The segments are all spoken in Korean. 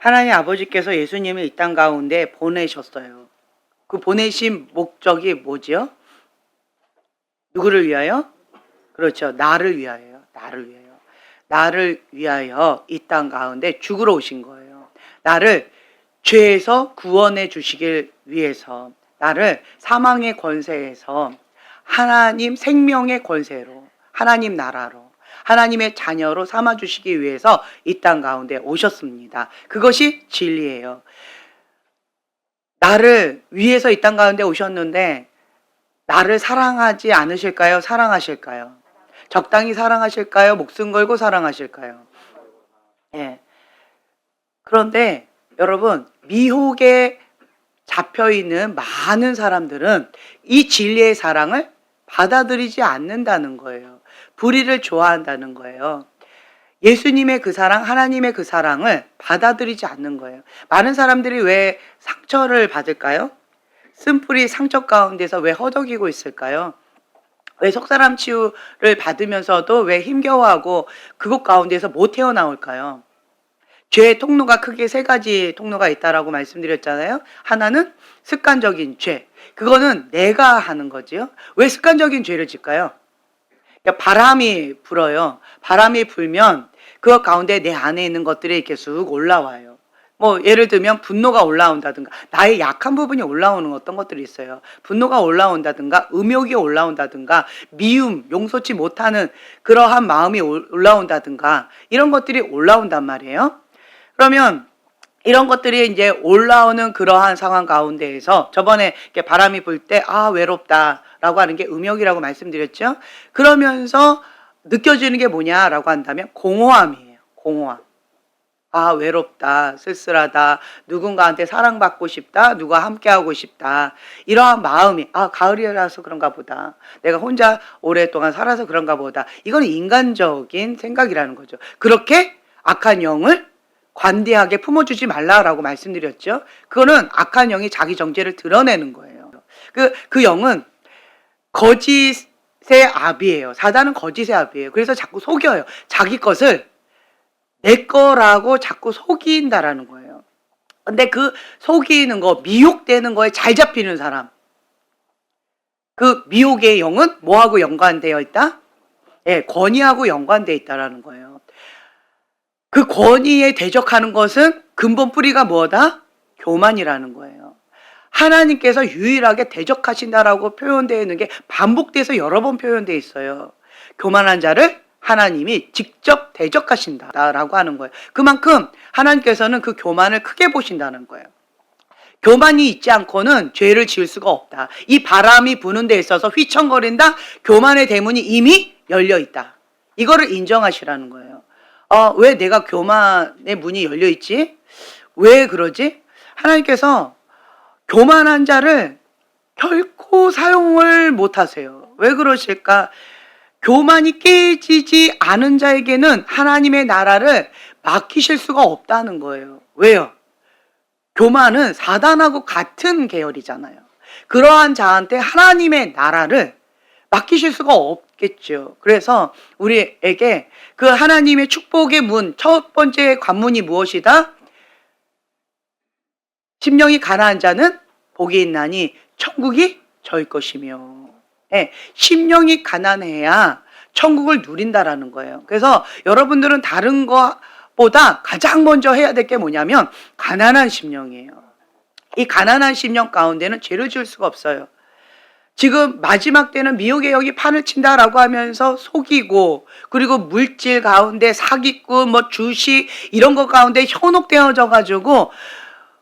하나님 아버지께서 예수님을 이 땅 가운데 보내셨어요. 그 보내신 목적이 뭐지요? 누구를 위하여? 그렇죠. 나를 위하여. 나를 위하여. 나를 위하여 이 땅 가운데 죽으러 오신 거예요. 나를 죄에서 구원해 주시길 위해서, 나를 사망의 권세에서 하나님 생명의 권세로, 하나님 나라로, 하나님의 자녀로 삼아 주시기 위해서 이 땅 가운데 오셨습니다. 그것이 진리예요. 나를 위해서 이 땅 가운데 오셨는데 나를 사랑하지 않으실까요? 사랑하실까요? 적당히 사랑하실까요? 목숨 걸고 사랑하실까요? 예. 그런데 여러분, 미혹에 잡혀 있는 많은 사람들은 이 진리의 사랑을 받아들이지 않는다는 거예요. 불의를 좋아한다는 거예요. 예수님의 그 사랑, 하나님의 그 사랑을 받아들이지 않는 거예요. 많은 사람들이 왜 상처를 받을까요? 쓴뿌리 상처 가운데서 왜 허덕이고 있을까요? 왜 속사람 치유를 받으면서도 왜 힘겨워하고 그곳 가운데서 못 태어나올까요? 죄의 통로가 크게 세 가지 통로가 있다라고 말씀드렸잖아요. 하나는 습관적인 죄. 그거는 내가 하는 거지요. 왜 습관적인 죄를 짓까요? 그러니까 바람이 불어요. 바람이 불면 그 가운데 내 안에 있는 것들이 이렇게 쑥 올라와요. 뭐 예를 들면 분노가 올라온다든가, 나의 약한 부분이 올라오는 어떤 것들이 있어요. 분노가 올라온다든가, 음욕이 올라온다든가, 미움, 용서치 못하는 그러한 마음이 올라온다든가, 이런 것들이 올라온단 말이에요. 그러면 이런 것들이 이제 올라오는 그러한 상황 가운데에서, 저번에 이렇게 바람이 불 때 외롭다라고 하는 게 음욕이라고 말씀드렸죠. 그러면서 느껴지는 게 뭐냐라고 한다면 공허함이에요. 공허함. 외롭다, 쓸쓸하다, 누군가한테 사랑받고 싶다, 누가 함께하고 싶다, 이러한 마음이, 가을이라서 그런가 보다, 내가 혼자 오랫동안 살아서 그런가 보다, 이건 인간적인 생각이라는 거죠. 그렇게 악한 영을 관대하게 품어주지 말라라고 말씀드렸죠. 그거는 악한 영이 자기 정죄를 드러내는 거예요. 그 영은 거짓의 압이에요. 사단은 거짓의 압이에요. 그래서 자꾸 속여요. 자기 것을 내 거라고 자꾸 속인다라는 거예요. 근데 그 속이는 거, 미혹되는 거에 잘 잡히는 사람, 그 미혹의 영은 뭐하고 연관되어 있다? 예, 권위하고 연관되어 있다라는 거예요. 그 권위에 대적하는 것은 근본 뿌리가 뭐다? 교만이라는 거예요. 하나님께서 유일하게 대적하신다라고 표현되어 있는 게 반복돼서 여러 번 표현되어 있어요. 교만한 자를 하나님이 직접 대적하신다라고 하는 거예요. 그만큼 하나님께서는 그 교만을 크게 보신다는 거예요. 교만이 있지 않고는 죄를 지을 수가 없다. 이 바람이 부는 데 있어서 휘청거린다. 교만의 대문이 이미 열려 있다. 이거를 인정하시라는 거예요. 왜 내가 교만의 문이 열려 있지? 왜 그러지? 하나님께서 교만한 자를 결코 사용을 못 하세요. 왜 그러실까? 교만이 깨지지 않은 자에게는 하나님의 나라를 맡기실 수가 없다는 거예요. 왜요? 교만은 사단하고 같은 계열이잖아요. 그러한 자한테 하나님의 나라를 맡기실 수가 없겠죠. 그래서 우리에게 그 하나님의 축복의 문, 첫 번째 관문이 무엇이다? 심령이 가난한 자는 복이 있나니 천국이 저희 것이며. 네, 심령이 가난해야 천국을 누린다라는 거예요. 그래서 여러분들은 다른 것보다 가장 먼저 해야 될 게 뭐냐면 가난한 심령이에요. 이 가난한 심령 가운데는 죄를 지을 수가 없어요. 지금 마지막 때는 미혹의 영이 판을 친다라고 하면서 속이고, 그리고 물질 가운데 사기꾼, 주식 이런 것 가운데 현혹되어져 가지고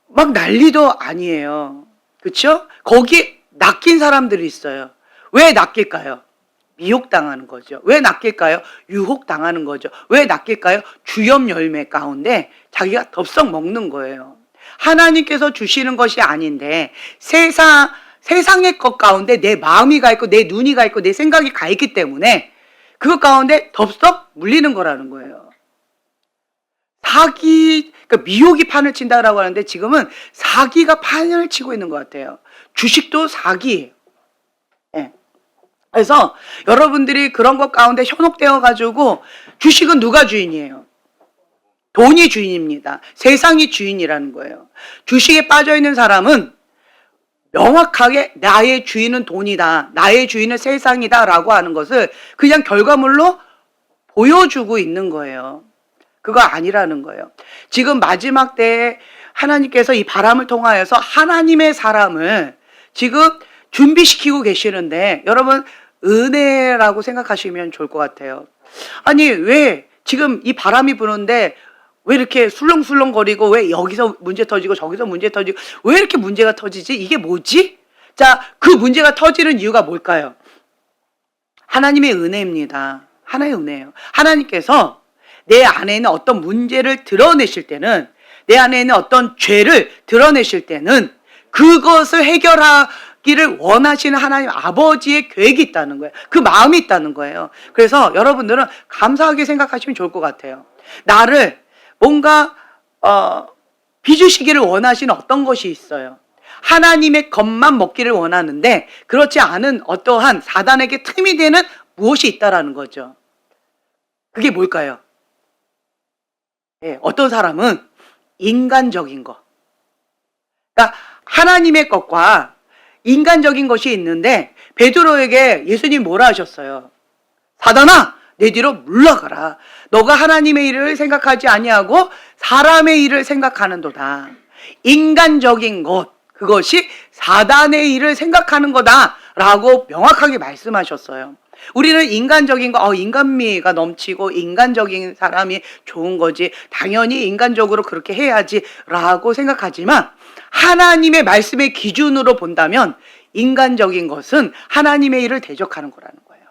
막 난리도 아니에요. 그렇죠? 거기 낚인 사람들이 있어요. 왜 낚일까요? 미혹당하는 거죠. 왜 낚일까요? 유혹당하는 거죠. 왜 낚일까요? 주염 열매 가운데 자기가 덥석 먹는 거예요. 하나님께서 주시는 것이 아닌데 세상의 것 가운데 내 마음이 가 있고 내 눈이 가 있고 내 생각이 가 있기 때문에 그것 가운데 덥석 물리는 거라는 거예요. 그러니까 미혹이 판을 친다라고 하는데 지금은 사기가 판을 치고 있는 것 같아요. 주식도 사기예요. 네. 그래서 여러분들이 그런 것 가운데 현혹되어 가지고, 주식은 누가 주인이에요? 돈이 주인입니다. 세상이 주인이라는 거예요. 주식에 빠져 있는 사람은 명확하게 나의 주인은 돈이다, 나의 주인은 세상이다 라고 하는 것을 그냥 결과물로 보여주고 있는 거예요. 그거 아니라는 거예요. 지금 마지막 때에 하나님께서 이 바람을 통하여서 하나님의 사람을 지금 준비시키고 계시는데, 여러분 은혜라고 생각하시면 좋을 것 같아요. 아니 왜 지금 이 바람이 부는데 왜 이렇게 술렁술렁거리고, 왜 여기서 문제 터지고 저기서 문제 터지고, 왜 이렇게 문제가 터지지? 이게 뭐지? 자, 그 문제가 터지는 이유가 뭘까요? 하나님의 은혜입니다. 하나의 은혜예요. 하나님께서 내 안에 있는 어떤 문제를 드러내실 때는, 내 안에 있는 어떤 죄를 드러내실 때는 그것을 해결하기를 원하시는 하나님 아버지의 계획이 있다는 거예요. 그 마음이 있다는 거예요. 그래서 여러분들은 감사하게 생각하시면 좋을 것 같아요. 나를 뭔가 빚으시기를 원하시는 어떤 것이 있어요. 하나님의 것만 먹기를 원하는데 그렇지 않은 어떠한 사단에게 틈이 되는 무엇이 있다라는 거죠. 그게 뭘까요? 예, 어떤 사람은 인간적인 것, 그러니까 하나님의 것과 인간적인 것이 있는데, 베드로에게 예수님 뭐라 하셨어요? 사단아, 내 뒤로 물러가라. 너가 하나님의 일을 생각하지 아니하고 사람의 일을 생각하는도다. 인간적인 것, 그것이 사단의 일을 생각하는 거다라고 명확하게 말씀하셨어요. 우리는 인간적인 거, 인간미가 넘치고 인간적인 사람이 좋은 거지, 당연히 인간적으로 그렇게 해야지 라고 생각하지만, 하나님의 말씀의 기준으로 본다면 인간적인 것은 하나님의 일을 대적하는 거라는 거예요.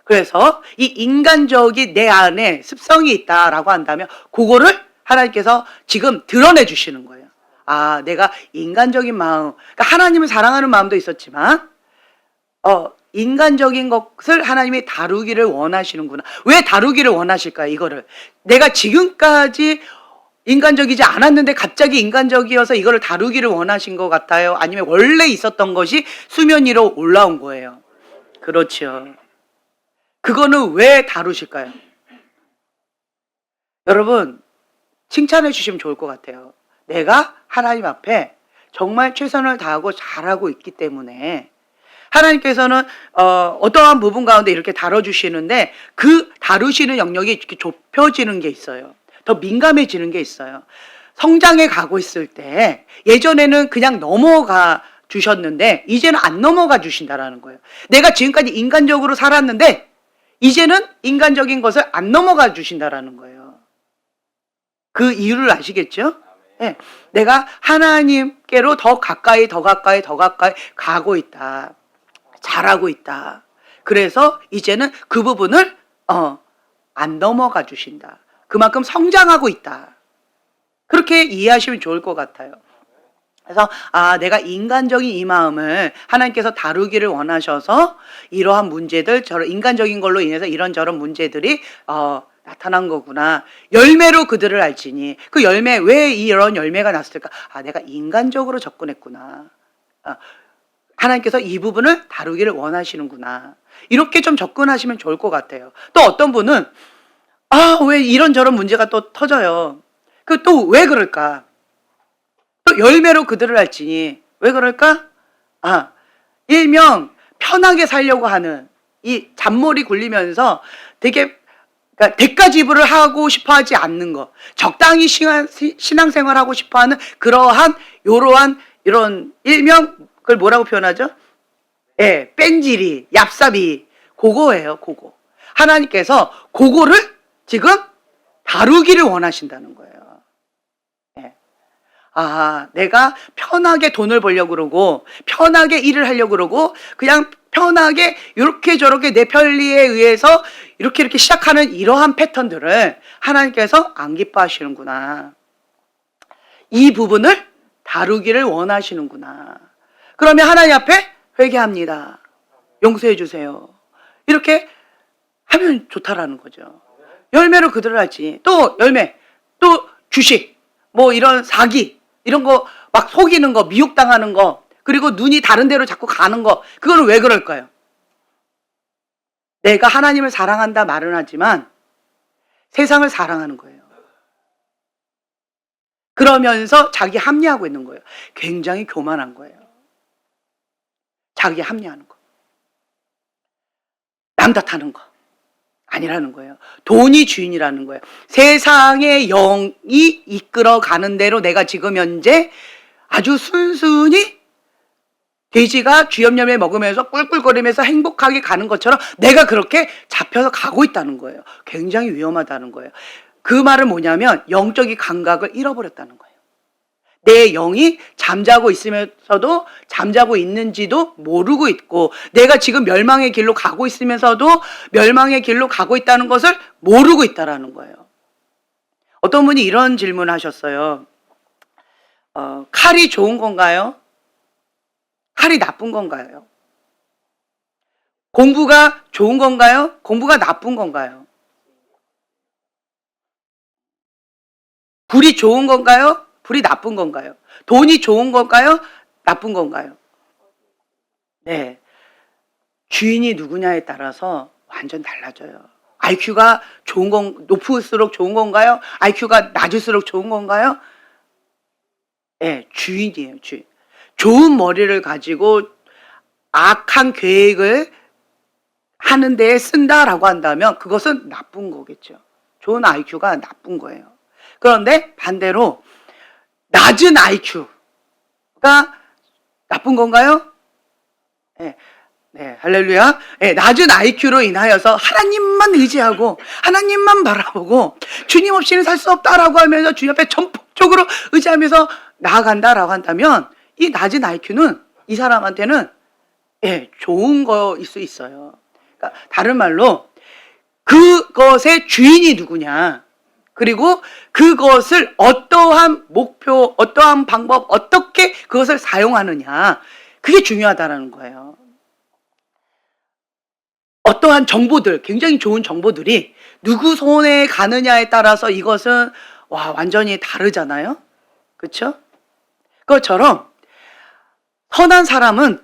그래서 이 인간적인 내 안에 습성이 있다라고 한다면 그거를 하나님께서 지금 드러내 주시는 거예요. 아, 내가 인간적인 마음, 그러니까 하나님을 사랑하는 마음도 있었지만 인간적인 것을 하나님이 다루기를 원하시는구나. 왜 다루기를 원하실까요? 이거를 내가 지금까지 인간적이지 않았는데 갑자기 인간적이어서 이거를 다루기를 원하신 것 같아요? 아니면 원래 있었던 것이 수면 위로 올라온 거예요? 그렇죠. 그거는 왜 다루실까요? 여러분 칭찬해 주시면 좋을 것 같아요. 내가 하나님 앞에 정말 최선을 다하고 잘하고 있기 때문에 하나님께서는 어떠한 부분 가운데 이렇게 다뤄주시는데, 그 다루시는 영역이 이렇게 좁혀지는 게 있어요. 더 민감해지는 게 있어요. 성장해 가고 있을 때 예전에는 그냥 넘어가 주셨는데 이제는 안 넘어가 주신다라는 거예요. 내가 지금까지 인간적으로 살았는데 이제는 인간적인 것을 안 넘어가 주신다라는 거예요. 그 이유를 아시겠죠? 네. 내가 하나님께로 더 가까이 가고 있다. 잘하고 있다. 그래서 이제는 그 부분을 안 넘어가 주신다. 그만큼 성장하고 있다. 그렇게 이해하시면 좋을 것 같아요. 그래서 내가 인간적인 이 마음을 하나님께서 다루기를 원하셔서 이러한 문제들, 저런 인간적인 걸로 인해서 이런저런 문제들이 나타난 거구나. 열매로 그들을 알지니. 그 열매, 왜 이런 열매가 났을까? 내가 인간적으로 접근했구나. 하나님께서 이 부분을 다루기를 원하시는구나. 이렇게 좀 접근하시면 좋을 것 같아요. 또 어떤 분은 왜 이런저런 문제가 또 터져요. 그 또 왜 그럴까? 또 열매로 그들을 알지니. 왜 그럴까? 일명 편하게 살려고 하는, 이 잔머리 굴리면서 되게, 그러니까 대가 지불을 하고 싶어 하지 않는 거, 적당히 신앙생활 하고 싶어 하는 그러한 이런 일명 그걸 뭐라고 표현하죠? 예, 뺀질이, 얍삽이, 그거예요, 그거. 하나님께서 그거를 지금 다루기를 원하신다는 거예요. 예. 내가 편하게 돈을 벌려고 그러고, 편하게 일을 하려고 그러고, 그냥 편하게 이렇게 저렇게 내 편리에 의해서 이렇게 시작하는 이러한 패턴들을 하나님께서 안 기뻐하시는구나. 이 부분을 다루기를 원하시는구나. 그러면 하나님 앞에 회개합니다. 용서해 주세요. 이렇게 하면 좋다라는 거죠. 열매로 그들을 알지. 또 열매, 또 주식, 뭐 이런 사기, 이런 거 막 속이는 거, 미혹당하는 거, 그리고 눈이 다른 데로 자꾸 가는 거, 그거는 왜 그럴까요? 내가 하나님을 사랑한다 말은 하지만 세상을 사랑하는 거예요. 그러면서 자기 합리하고 있는 거예요. 굉장히 교만한 거예요. 자기 합리하는 거. 남 탓하는 거. 아니라는 거예요. 돈이 주인이라는 거예요. 세상의 영이 이끌어가는 대로 내가 지금 현재 아주 순순히 돼지가 쥐염염에 먹으면서 꿀꿀거리면서 행복하게 가는 것처럼 내가 그렇게 잡혀서 가고 있다는 거예요. 굉장히 위험하다는 거예요. 그 말은 뭐냐면 영적인 감각을 잃어버렸다는 거예요. 내 영이 잠자고 있으면서도 잠자고 있는지도 모르고 있고, 내가 지금 멸망의 길로 가고 있으면서도 멸망의 길로 가고 있다는 것을 모르고 있다라는 거예요. 어떤 분이 이런 질문을 하셨어요. 칼이 좋은 건가요? 칼이 나쁜 건가요? 공부가 좋은 건가요? 공부가 나쁜 건가요? 불이 좋은 건가요? 불이 나쁜 건가요? 돈이 좋은 건가요? 나쁜 건가요? 네. 주인이 누구냐에 따라서 완전 달라져요. IQ가 높을수록 좋은 건가요? IQ가 낮을수록 좋은 건가요? 네, 주인이에요, 주인. 좋은 머리를 가지고 악한 계획을 하는 데에 쓴다라고 한다면 그것은 나쁜 거겠죠. 좋은 IQ가 나쁜 거예요. 그런데 반대로 낮은 IQ가 나쁜 건가요? 네, 네, 할렐루야. 네, 낮은 IQ로 인하여서 하나님만 의지하고 하나님만 바라보고 주님 없이는 살 수 없다라고 하면서 주님 앞에 전폭적으로 의지하면서 나아간다라고 한다면 이 낮은 IQ는 이 사람한테는 좋은 거일 수 있어요. 그러니까 다른 말로 그것의 주인이 누구냐, 그리고 그것을 어떠한 목표, 어떠한 방법, 어떻게 그것을 사용하느냐, 그게 중요하다는 거예요. 어떠한 정보들, 굉장히 좋은 정보들이 누구 손에 가느냐에 따라서 이것은 완전히 다르잖아요. 그렇죠? 그것처럼 선한 사람은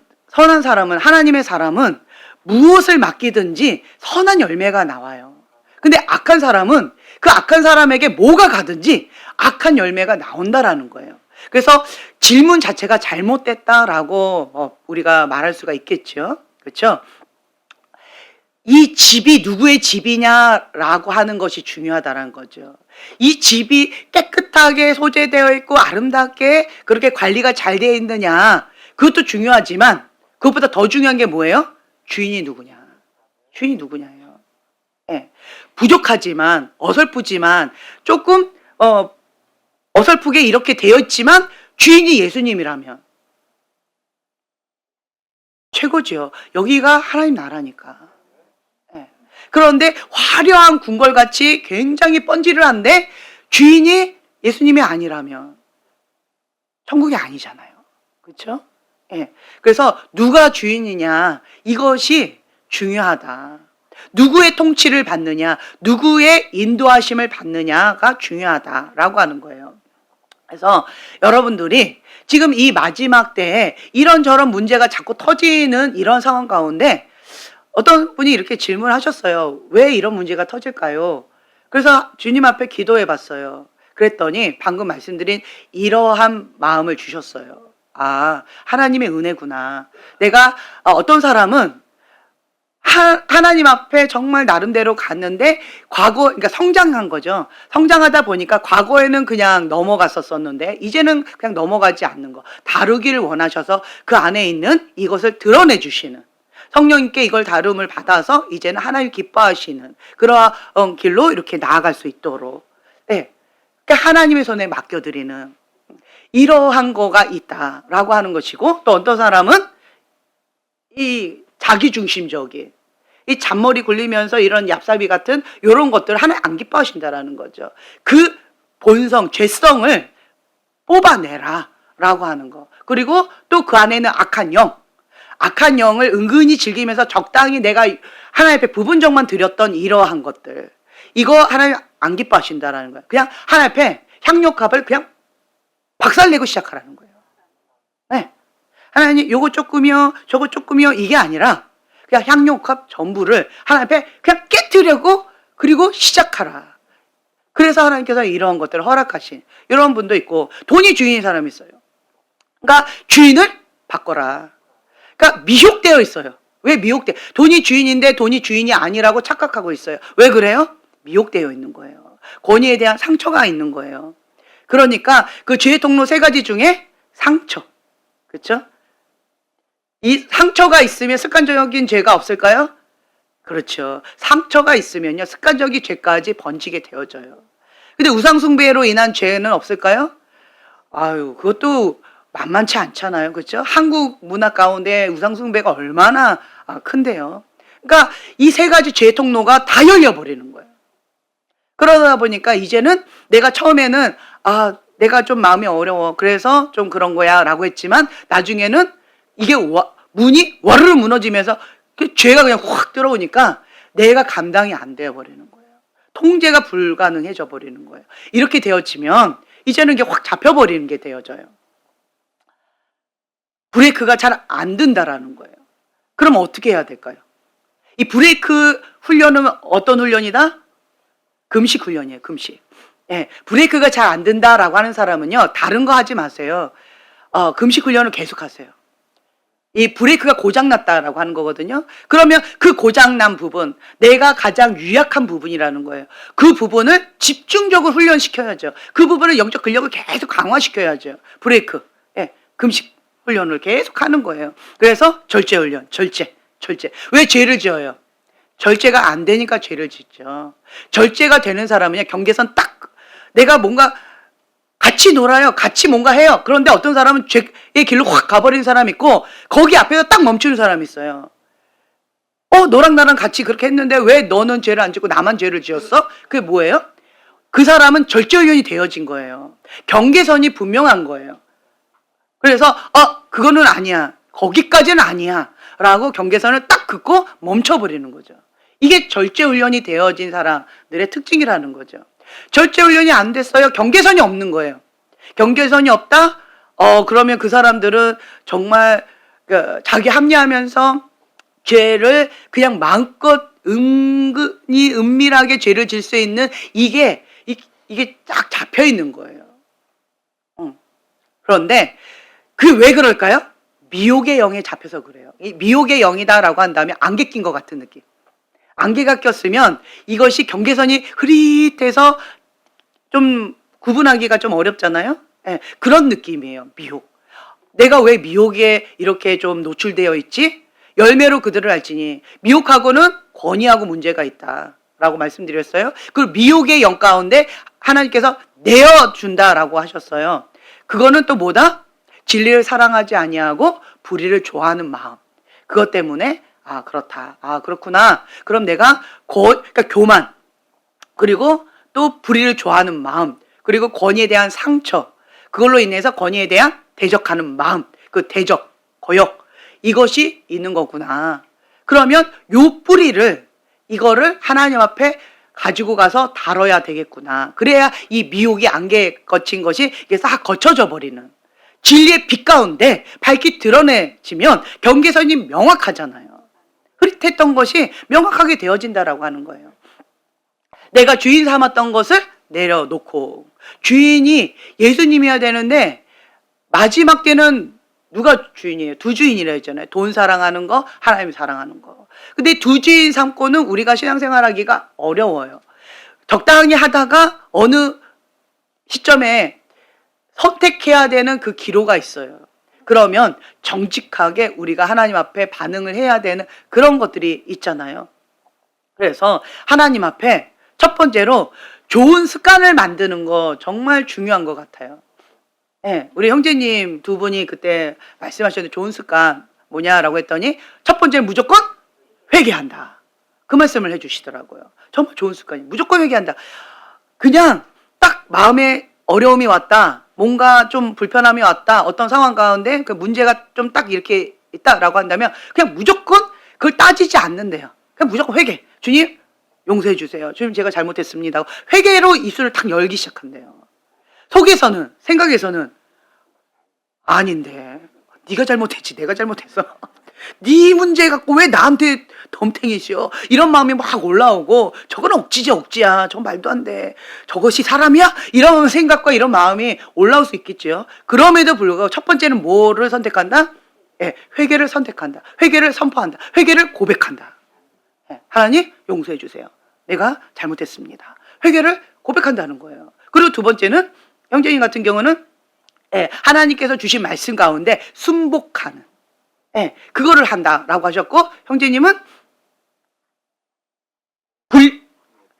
하나님의 사람은 무엇을 맡기든지 선한 열매가 나와요. 근데 악한 사람은 그 악한 사람에게 뭐가 가든지 악한 열매가 나온다라는 거예요. 그래서 질문 자체가 잘못됐다라고 우리가 말할 수가 있겠죠. 그렇죠? 이 집이 누구의 집이냐라고 하는 것이 중요하다는 거죠. 이 집이 깨끗하게 소재되어 있고 아름답게 그렇게 관리가 잘 되어 있느냐, 그것도 중요하지만 그것보다 더 중요한 게 뭐예요? 주인이 누구냐. 주인이 누구냐예요. 네. 부족하지만 어설프지만 조금 어설프게 이렇게 되어 있지만 주인이 예수님이라면 최고지요. 여기가 하나님 나라니까. 네. 그런데 화려한 궁궐같이 굉장히 번지르한데 주인이 예수님이 아니라면 천국이 아니잖아요. 그렇죠? 예. 그래서 누가 주인이냐, 이것이 중요하다. 누구의 통치를 받느냐, 누구의 인도하심을 받느냐가 중요하다라고 하는 거예요. 그래서 여러분들이 지금 이 마지막 때에 이런저런 문제가 자꾸 터지는 이런 상황 가운데 어떤 분이 이렇게 질문하셨어요. 왜 이런 문제가 터질까요? 그래서 주님 앞에 기도해 봤어요. 그랬더니 방금 말씀드린 이러한 마음을 주셨어요. 하나님의 은혜구나. 내가 어떤 사람은 하나님 앞에 정말 나름대로 갔는데 그러니까 성장한 거죠. 성장하다 보니까 과거에는 그냥 넘어갔었는데 이제는 그냥 넘어가지 않는 거. 다루기를 원하셔서 그 안에 있는 이것을 드러내 주시는, 성령님께 이걸 다룸을 받아서 이제는 하나님 기뻐하시는 그러한 길로 이렇게 나아갈 수 있도록, 그러니까 하나님의 손에 맡겨드리는 이러한 거가 있다라고 하는 것이고, 또 어떤 사람은 이 자기중심적인 이 잔머리 굴리면서 이런 얍삽이 같은 이런 것들을 하나님 안 기뻐하신다라는 거죠. 그 본성, 죄성을 뽑아내라 라고 하는 거. 그리고 또 그 안에는 악한 영을 은근히 즐기면서 적당히 내가 하나님 앞에 부분적만 드렸던 이러한 것들, 이거 하나님 안 기뻐하신다라는 거예요. 그냥 하나님 앞에 향료값을 그냥 박살내고 시작하라는 거예요. 네. 하나님 요거 조금이요, 저거 조금이요, 이게 아니라 그냥 향료값 전부를 하나님 앞에 그냥 깨뜨리고 그리고 시작하라. 그래서 하나님께서 이런 것들을 허락하신 이런 분도 있고, 돈이 주인인 사람이 있어요. 그러니까 주인을 바꿔라. 그러니까 미혹되어 있어요. 왜 미혹돼? 돈이 주인인데 돈이 주인이 아니라고 착각하고 있어요. 왜 그래요? 미혹되어 있는 거예요. 권위에 대한 상처가 있는 거예요. 그러니까 그 죄의 통로 3가지 중에 상처, 그렇죠? 이 상처가 있으면 습관적인 죄가 없을까요? 그렇죠. 상처가 있으면요, 습관적인 죄까지 번지게 되어져요. 근데 우상숭배로 인한 죄는 없을까요? 아유, 그것도 만만치 않잖아요. 그렇죠? 한국 문화 가운데 우상숭배가 얼마나 큰데요. 그러니까 이 3가지 죄 통로가 다 열려버리는 거예요. 그러다 보니까 이제는 내가 처음에는 내가 좀 마음이 어려워, 그래서 좀 그런 거야 라고 했지만, 나중에는 이게 문이 와르르 무너지면서 그 죄가 그냥 확 들어오니까 내가 감당이 안 되어버리는 거예요. 통제가 불가능해져 버리는 거예요. 이렇게 되어지면 이제는 이게 확 잡혀버리는 게 되어져요. 브레이크가 잘 안 된다라는 거예요. 그럼 어떻게 해야 될까요? 이 브레이크 훈련은 어떤 훈련이다? 금식 훈련이에요. 금식. 예, 브레이크가 잘 안 된다라고 하는 사람은요, 다른 거 하지 마세요. 금식 훈련을 계속 하세요. 이 브레이크가 고장났다라고 하는 거거든요. 그러면 그 고장난 부분, 내가 가장 유약한 부분이라는 거예요. 그 부분을 집중적으로 훈련시켜야죠. 그 부분을 영적 근력을 계속 강화시켜야죠. 브레이크. 예, 금식 훈련을 계속 하는 거예요. 그래서 절제 훈련, 절제. 왜 죄를 지어요? 절제가 안 되니까 죄를 짓죠. 절제가 되는 사람은요, 경계선 딱, 내가 뭔가 같이 놀아요. 같이 뭔가 해요. 그런데 어떤 사람은 죄의 길로 확 가버린 사람이 있고, 거기 앞에서 딱 멈추는 사람이 있어요. 너랑 나랑 같이 그렇게 했는데 왜 너는 죄를 안 짓고 나만 죄를 지었어? 그게 뭐예요? 그 사람은 절제훈련이 되어진 거예요. 경계선이 분명한 거예요. 그래서 그거는 아니야, 거기까지는 아니야 라고 경계선을 딱 긋고 멈춰버리는 거죠. 이게 절제훈련이 되어진 사람들의 특징이라는 거죠. 절제훈련이 안 됐어요. 경계선이 없는 거예요. 경계선이 없다? 그러면 그 사람들은 정말 자기 합리하면서 죄를 그냥 마음껏 은근히 은밀하게 죄를 질 수 있는 이게 딱 잡혀 있는 거예요. 그런데 왜 그럴까요? 미혹의 영에 잡혀서 그래요. 이 미혹의 영이다라고 한다면 안개 낀 것 같은 느낌. 안개가 꼈으면 이것이 경계선이 흐릿해서 좀 구분하기가 좀 어렵잖아요. 예, 그런 느낌이에요. 미혹. 내가 왜 미혹에 이렇게 좀 노출되어 있지? 열매로 그들을 알지니. 미혹하고는 권위하고 문제가 있다라고 말씀드렸어요. 그 미혹의 영 가운데 하나님께서 내어준다라고 하셨어요. 그거는 또 뭐다? 진리를 사랑하지 아니하고 불의를 좋아하는 마음. 그것 때문에 그렇다. 그렇구나. 그럼 내가 그러니까 교만, 그리고 또 불의를 좋아하는 마음, 그리고 권위에 대한 상처, 그걸로 인해서 권위에 대한 대적하는 마음, 그 대적, 거역, 이것이 있는 거구나. 그러면 요 뿌리를, 이거를 하나님 앞에 가지고 가서 다뤄야 되겠구나. 그래야 이 미혹이 안개 거친 것이 이게 싹 거쳐져 버리는, 진리의 빛 가운데 밝히 드러내지면 경계선이 명확하잖아요. 흐릿했던 것이 명확하게 되어진다라고 하는 거예요. 내가 주인 삼았던 것을 내려놓고, 주인이 예수님이어야 되는데 마지막 때는 누가 주인이에요? 2주인이라 했잖아요. 돈 사랑하는 거, 하나님 사랑하는 거. 근데 2주인 삼고는 우리가 신앙생활하기가 어려워요. 적당히 하다가 어느 시점에 선택해야 되는 그 기로가 있어요. 그러면 정직하게 우리가 하나님 앞에 반응을 해야 되는 그런 것들이 있잖아요. 그래서 하나님 앞에 첫 번째로 좋은 습관을 만드는 거 정말 중요한 것 같아요. 네, 우리 형제님 2분이 그때 말씀하셨는데 좋은 습관 뭐냐라고 했더니 첫 번째는 무조건 회개한다. 그 말씀을 해주시더라고요. 정말 좋은 습관이 무조건 회개한다. 그냥 딱 마음에 어려움이 왔다, 뭔가 좀 불편함이 왔다, 어떤 상황 가운데 그 문제가 좀 딱 이렇게 있다라고 한다면 그냥 무조건 그걸 따지지 않는데요. 그냥 무조건 회개. 주님 용서해 주세요. 주님 제가 잘못했습니다. 회개로 입술을 탁 열기 시작한대요. 속에서는, 생각에서는 아닌데 네가 잘못했지, 내가 잘못했어. 네 문제 갖고 왜 나한테 덤탱이시오? 이런 마음이 막 올라오고, 저건 억지지 억지야. 저건 말도 안 돼. 저것이 사람이야? 이런 생각과 이런 마음이 올라올 수 있겠죠. 그럼에도 불구하고 첫 번째는 뭐를 선택한다? 예, 회개를 선택한다. 회개를 선포한다. 회개를 고백한다. 예, 하나님 용서해 주세요. 내가 잘못했습니다. 회개를 고백한다는 거예요. 그리고 두 번째는 형제님 같은 경우는 예, 하나님께서 주신 말씀 가운데 순복하는, 예, 그거를 한다라고 하셨고, 형제님은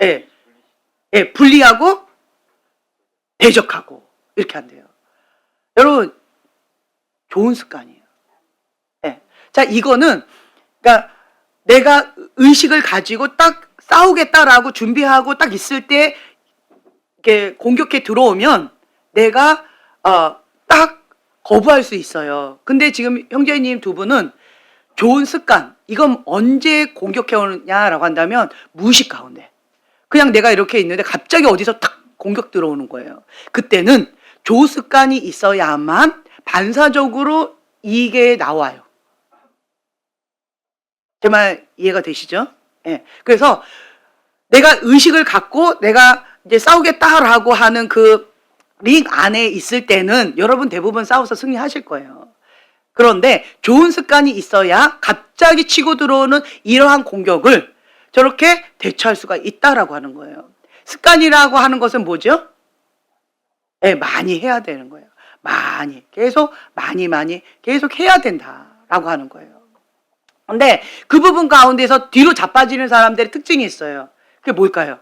예, 예, 분리하고 대적하고 이렇게 한대요. 여러분, 좋은 습관이에요. 예. 자, 이거는 그러니까 내가 의식을 가지고 딱 싸우겠다라고 준비하고 딱 있을 때 이렇게 공격해 들어오면 내가 딱 거부할 수 있어요. 근데 지금 형제님 두 분은 좋은 습관, 이건 언제 공격해 오느냐라고 한다면 무의식 가운데. 그냥 내가 이렇게 있는데 갑자기 어디서 탁 공격 들어오는 거예요. 그때는 좋은 습관이 있어야만 반사적으로 이게 나와요. 제 말 이해가 되시죠? 예. 그래서 내가 의식을 갖고 내가 이제 싸우겠다라고 하는 그 링 안에 있을 때는 여러분 대부분 싸워서 승리하실 거예요. 그런데 좋은 습관이 있어야 갑자기 치고 들어오는 이러한 공격을 저렇게 대처할 수가 있다라고 하는 거예요. 습관이라고 하는 것은 뭐죠? 네, 많이 해야 되는 거예요. 많이, 계속 많이 계속 해야 된다라고 하는 거예요. 근데 그 부분 가운데서 뒤로 자빠지는 사람들의 특징이 있어요. 그게 뭘까요?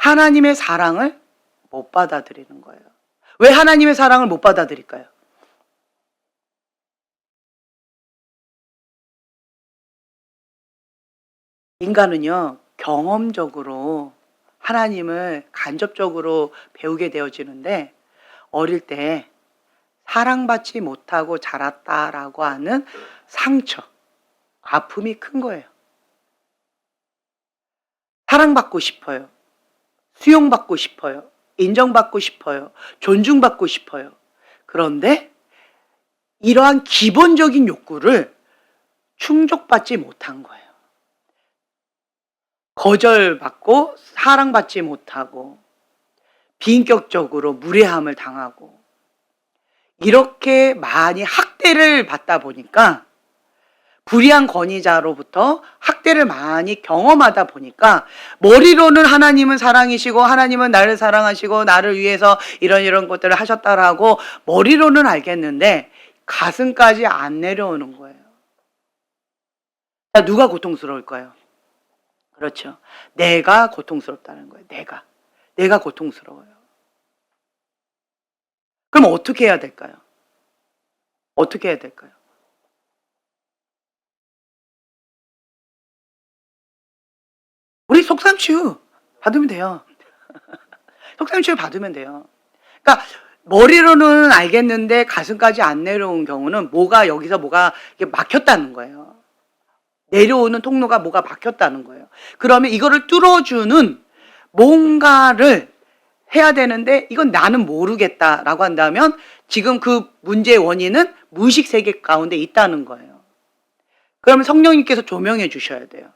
하나님의 사랑을 못 받아들이는 거예요. 왜 하나님의 사랑을 못 받아들일까요? 인간은요, 경험적으로 하나님을 간접적으로 배우게 되어지는데, 어릴 때 사랑받지 못하고 자랐다라고 하는 상처, 아픔이 큰 거예요. 사랑받고 싶어요. 수용받고 싶어요. 인정받고 싶어요. 존중받고 싶어요. 그런데 이러한 기본적인 욕구를 충족받지 못한 거예요. 거절받고 사랑받지 못하고 비인격적으로 무례함을 당하고 이렇게 많이 학대를 받다 보니까, 불의한 권위자로부터 학대를 많이 경험하다 보니까 머리로는 하나님은 사랑이시고 하나님은 나를 사랑하시고 나를 위해서 이런 것들을 하셨다라고 머리로는 알겠는데 가슴까지 안 내려오는 거예요. 자, 누가 고통스러울까요? 그렇죠. 내가 고통스럽다는 거예요. 내가 고통스러워요. 그럼 어떻게 해야 될까요? 어떻게 해야 될까요? 우리 속상치유 받으면 돼요. 속상치유 받으면 돼요. 그러니까 머리로는 알겠는데 가슴까지 안 내려온 경우는 여기서 뭐가 막혔다는 거예요. 내려오는 통로가 뭐가 막혔다는 거예요. 그러면 이거를 뚫어주는 뭔가를 해야 되는데 이건 나는 모르겠다라고 한다면 지금 그 문제의 원인은 무의식 세계 가운데 있다는 거예요. 그러면 성령님께서 조명해 주셔야 돼요.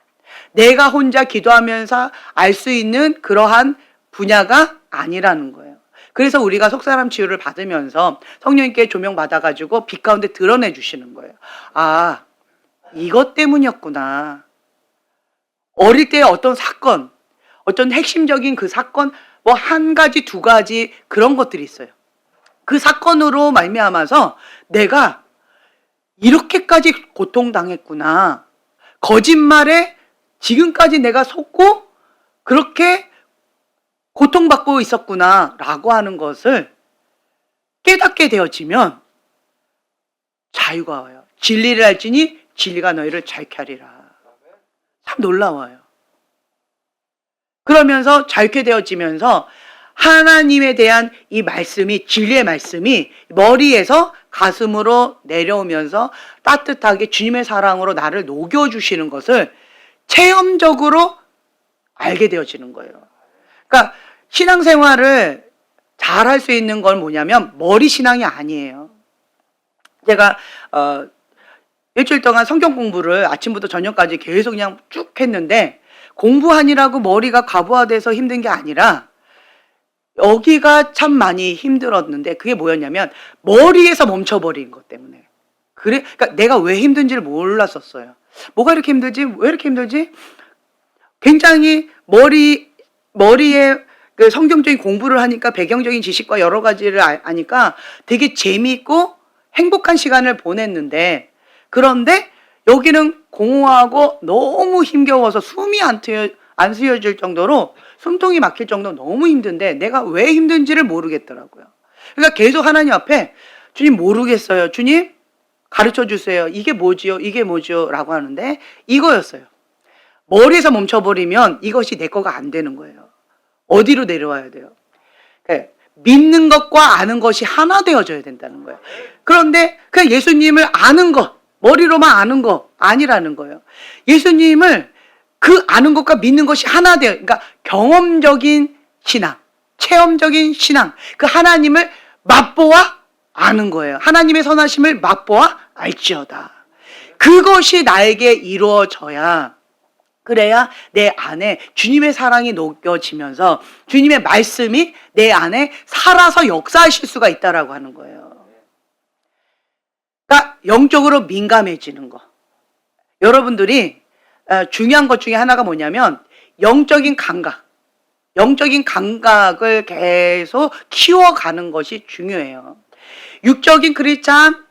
내가 혼자 기도하면서 알 수 있는 그러한 분야가 아니라는 거예요. 그래서 우리가 속사람 치유를 받으면서 성령님께 조명받아가지고 빛 가운데 드러내 주시는 거예요. 아, 이것 때문이었구나. 어릴 때 어떤 사건, 어떤 핵심적인 그 사건, 뭐 한 가지, 두 가지 그런 것들이 있어요. 그 사건으로 말미암아서 내가 이렇게까지 고통당했구나. 거짓말에 지금까지 내가 속고 그렇게 고통받고 있었구나 라고 하는 것을 깨닫게 되어지면 자유가 와요. 진리를 알지니 진리가 너희를 자유케 하리라. 참 놀라워요. 그러면서 자유케 되어지면서 하나님에 대한 이 말씀이, 진리의 말씀이 머리에서 가슴으로 내려오면서 따뜻하게 주님의 사랑으로 나를 녹여주시는 것을 체험적으로 알게 되어지는 거예요. 그러니까 신앙생활을 잘 할 수 있는 건 뭐냐면 머리 신앙이 아니에요. 제가 일주일 동안 성경 공부를 아침부터 저녁까지 계속 그냥 쭉 했는데, 공부하느라고 머리가 과부하돼서 힘든 게 아니라 여기가 참 많이 힘들었는데, 그게 뭐였냐면 머리에서 멈춰버린 것 때문에. 그러니까 내가 왜 힘든지를 몰랐었어요. 뭐가 이렇게 힘들지? 왜 이렇게 힘들지? 굉장히 머리에 그 성경적인 공부를 하니까 배경적인 지식과 여러 가지를 아니까 되게 재미있고 행복한 시간을 보냈는데, 그런데 여기는 공허하고 너무 힘겨워서 숨이 안 쉬어질 정도로, 숨통이 막힐 정도로 너무 힘든데 내가 왜 힘든지를 모르겠더라고요. 그러니까 계속 하나님 앞에, 주님 모르겠어요. 주님 가르쳐 주세요. 이게 뭐지요? 이게 뭐지요? 라고 하는데 이거였어요. 머리에서 멈춰버리면 이것이 내 거가 안 되는 거예요. 어디로 내려와야 돼요? 그러니까 믿는 것과 아는 것이 하나 되어져야 된다는 거예요. 그런데 그냥 예수님을 아는 것, 머리로만 아는 거 아니라는 거예요. 예수님을 그 아는 것과 믿는 것이 하나 되어, 그러니까 경험적인 신앙, 체험적인 신앙, 그 하나님을 맛보아 아는 거예요. 하나님의 선하심을 맛보아 알지어다. 그것이 나에게 이루어져야, 그래야 내 안에 주님의 사랑이 녹여지면서 주님의 말씀이 내 안에 살아서 역사하실 수가 있다라고 하는 거예요. 그러니까 영적으로 민감해지는 거. 여러분들이 중요한 것 중에 하나가 뭐냐면 영적인 감각을 계속 키워가는 것이 중요해요. 육적인 크리스찬,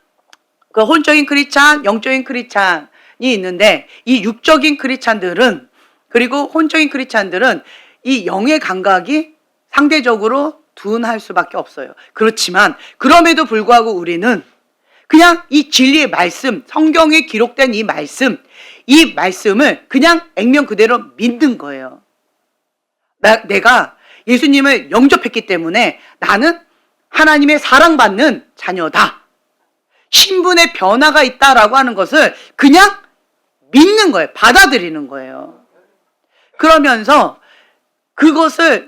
그 혼적인 크리스찬, 영적인 크리스찬이 있는데, 이 육적인 크리스찬들은, 그리고 혼적인 크리스찬들은 이 영의 감각이 상대적으로 둔할 수밖에 없어요. 그렇지만 그럼에도 불구하고 우리는 그냥 이 진리의 말씀, 성경에 기록된 이 말씀을 그냥 액면 그대로 믿는 거예요. 내가 예수님을 영접했기 때문에 나는 하나님의 사랑받는 자녀다. 신분의 변화가 있다라고 하는 것을 그냥 믿는 거예요. 받아들이는 거예요. 그러면서 그것을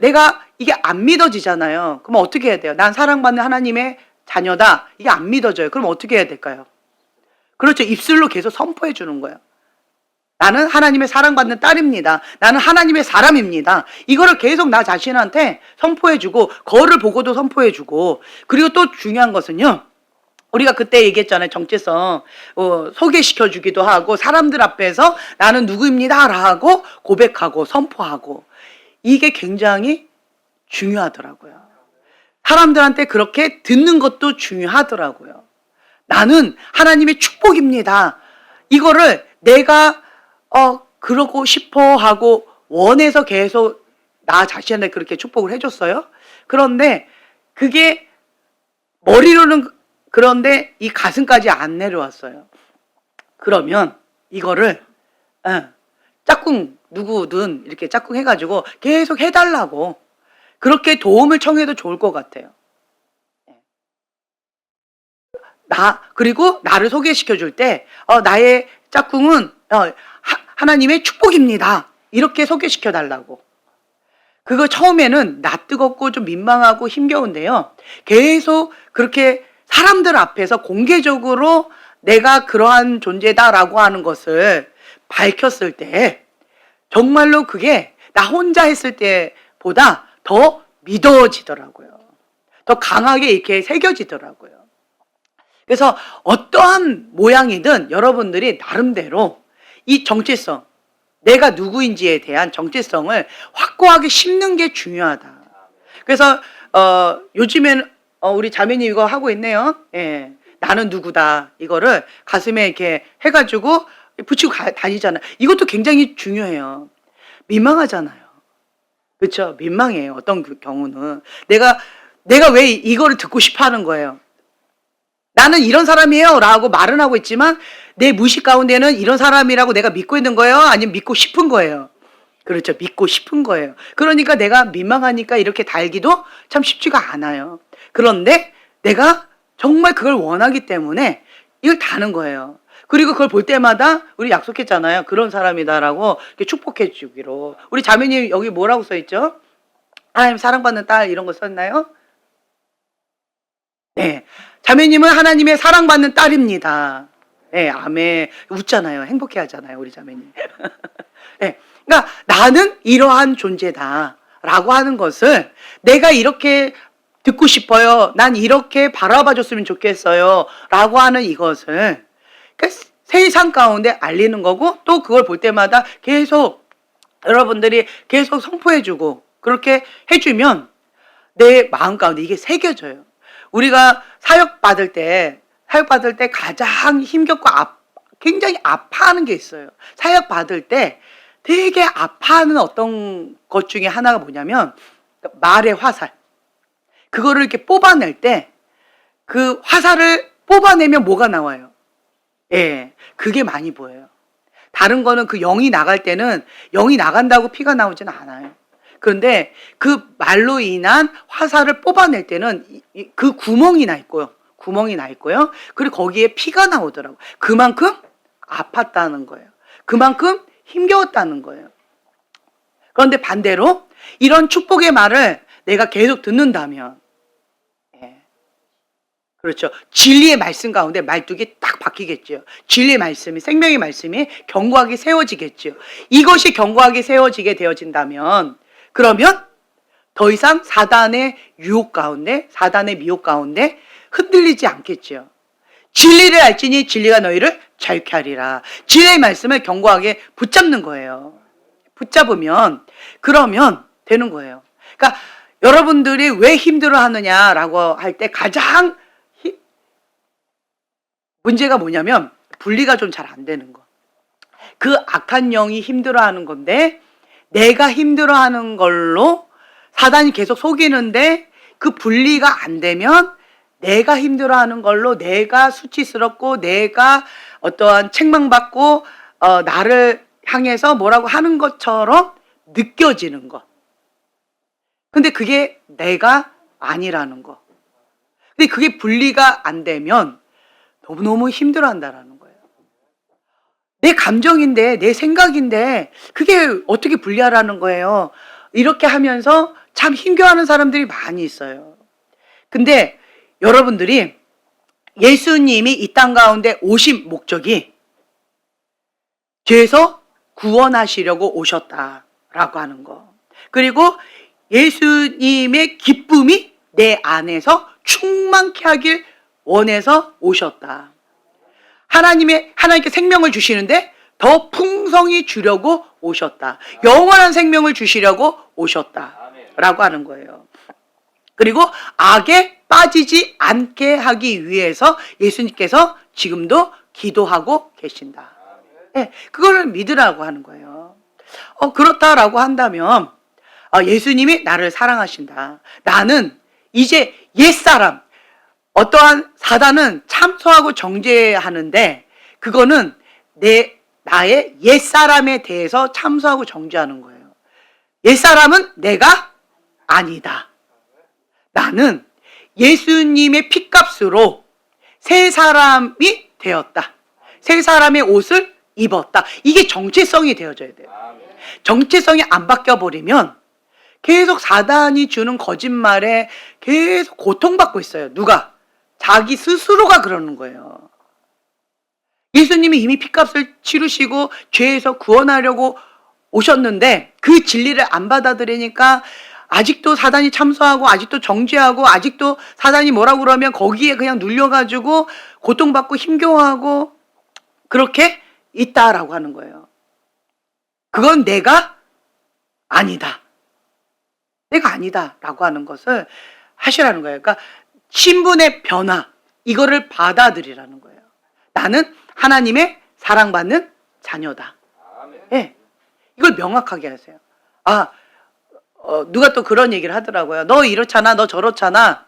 이게 안 믿어지잖아요. 그럼 어떻게 해야 돼요? 난 사랑받는 하나님의 자녀다. 이게 안 믿어져요. 그럼 어떻게 해야 될까요? 그렇죠. 입술로 계속 선포해 주는 거예요. 나는 하나님의 사랑받는 딸입니다. 나는 하나님의 사람입니다. 이거를 계속 나 자신한테 선포해주고, 거울을 보고도 선포해주고, 그리고 또 중요한 것은요, 우리가 그때 얘기했잖아요. 정체성 소개시켜주기도 하고, 사람들 앞에서 나는 누구입니다 라고 고백하고 선포하고, 이게 굉장히 중요하더라고요. 사람들한테 그렇게 듣는 것도 중요하더라고요. 나는 하나님의 축복입니다. 이거를 내가 그러고 싶어 하고 원해서 계속 나 자신한테 그렇게 축복을 해줬어요. 그런데 그게 머리로는 그런데 이 가슴까지 안 내려왔어요. 그러면 이거를 짝꿍 누구든 이렇게 짝꿍 해가지고 계속 해달라고, 그렇게 도움을 청해도 좋을 것 같아요. 그리고 나를 소개시켜 줄 때 나의 짝꿍은 하나님의 축복입니다. 이렇게 소개시켜 달라고. 그거 처음에는 낯뜨겁고 좀 민망하고 힘겨운데요. 계속 그렇게 사람들 앞에서 공개적으로 내가 그러한 존재다라고 하는 것을 밝혔을 때 정말로 그게 나 혼자 했을 때보다 더 믿어지더라고요. 더 강하게 이렇게 새겨지더라고요. 그래서 어떠한 모양이든 여러분들이 나름대로 이 정체성, 내가 누구인지에 대한 정체성을 확고하게 심는 게 중요하다. 그래서 요즘에는 우리 자매님 이거 하고 있네요. 예, 나는 누구다. 이거를 가슴에 이렇게 해가지고 붙이고 다니잖아요. 이것도 굉장히 중요해요. 민망하잖아요. 그렇죠? 민망해요. 어떤 경우는 내가 왜 이거를 듣고 싶어 하는 거예요. 나는 이런 사람이에요 라고 말은 하고 있지만 내 무의식 가운데는 이런 사람이라고 내가 믿고 있는 거예요? 아니면 믿고 싶은 거예요? 그렇죠. 믿고 싶은 거예요. 그러니까 내가 민망하니까 이렇게 달기도 참 쉽지가 않아요. 그런데 내가 정말 그걸 원하기 때문에 이걸 다는 거예요. 그리고 그걸 볼 때마다 우리 약속했잖아요. 그런 사람이다라고 이렇게 축복해 주기로. 우리 자매님 여기 뭐라고 써있죠? 하나님 사랑받는 딸 이런 거 썼나요? 네. 자매님은 하나님의 사랑받는 딸입니다. 네, 아멘. 웃잖아요. 행복해 하잖아요, 우리 자매님. 네. 그러니까 나는 이러한 존재다. 라고 하는 것을 내가 이렇게 듣고 싶어요. 난 이렇게 바라봐 줬으면 좋겠어요. 라고 하는 이것을 그러니까 세상 가운데 알리는 거고 또 그걸 볼 때마다 계속 여러분들이 계속 선포해주고 그렇게 해주면 내 마음 가운데 이게 새겨져요. 우리가 사역 받을 때 가장 힘겹고 굉장히 아파하는 게 있어요. 사역 받을 때 되게 아파하는 어떤 것 중에 하나가 뭐냐면 말의 화살. 그거를 이렇게 뽑아낼 때 그 화살을 뽑아내면 뭐가 나와요? 예, 그게 많이 보여요. 다른 거는 그 영이 나갈 때는 영이 나간다고 피가 나오지는 않아요. 그런데 그 말로 인한 화살을 뽑아낼 때는 그 구멍이 나 있고요. 그리고 거기에 피가 나오더라고요. 그만큼 아팠다는 거예요. 그만큼 힘겨웠다는 거예요. 그런데 반대로 이런 축복의 말을 내가 계속 듣는다면 그렇죠. 진리의 말씀 가운데 말뚝이 딱 박히겠죠. 진리의 말씀이 생명의 말씀이 견고하게 세워지겠죠. 이것이 견고하게 세워지게 되어진다면 그러면 더 이상 사단의 유혹 가운데 사단의 미혹 가운데 흔들리지 않겠죠. 진리를 알지니 진리가 너희를 자유케 하리라. 진리의 말씀을 견고하게 붙잡는 거예요. 붙잡으면 그러면 되는 거예요. 그러니까 여러분들이 왜 힘들어하느냐라고 할 때 가장 문제가 뭐냐면 분리가 좀 잘 안 되는 거. 그 악한 영이 힘들어하는 건데 내가 힘들어하는 걸로 사단이 계속 속이는데 그 분리가 안 되면 내가 힘들어하는 걸로 내가 수치스럽고 내가 어떠한 책망받고 나를 향해서 뭐라고 하는 것처럼 느껴지는 거. 근데 그게 내가 아니라는 거. 근데 그게 분리가 안 되면 너무너무 힘들어한다라는 거예요. 내 감정인데 내 생각인데 그게 어떻게 분리하라는 거예요. 이렇게 하면서 참 힘겨워하는 사람들이 많이 있어요. 근데 여러분들이 예수님이 이 땅 가운데 오신 목적이 죄에서 구원하시려고 오셨다라고 하는 거. 그리고 예수님의 기쁨이 내 안에서 충만케 하길 원해서 오셨다. 하나님께 생명을 주시는데 더 풍성히 주려고 오셨다. 영원한 생명을 주시려고 오셨다. 라고 하는 거예요. 그리고 악에 빠지지 않게 하기 위해서 예수님께서 지금도 기도하고 계신다. 네, 그거를 믿으라고 하는 거예요. 그렇다라고 한다면 예수님이 나를 사랑하신다. 나는 이제 옛사람, 어떠한 사단은 참소하고 정죄하는데 그거는 나의 옛사람에 대해서 참소하고 정죄하는 거예요. 옛사람은 내가 아니다. 나는 예수님의 핏값으로 새 사람이 되었다. 새 사람의 옷을 입었다. 이게 정체성이 되어져야 돼요. 정체성이 안 바뀌어버리면 계속 사단이 주는 거짓말에 계속 고통받고 있어요. 누가? 자기 스스로가 그러는 거예요. 예수님이 이미 핏값을 치르시고 죄에서 구원하려고 오셨는데 그 진리를 안 받아들이니까 아직도 사단이 참소하고 아직도 정죄하고 아직도 사단이 뭐라고 그러면 거기에 그냥 눌려가지고 고통받고 힘겨워하고 그렇게 있다라고 하는 거예요. 그건 내가 아니다. 내가 아니다라고 하는 것을 하시라는 거예요. 그러니까 신분의 변화, 이거를 받아들이라는 거예요. 나는 하나님의 사랑받는 자녀다. 네. 이걸 명확하게 하세요. 누가 또 그런 얘기를 하더라고요. 너 이렇잖아, 너 저렇잖아.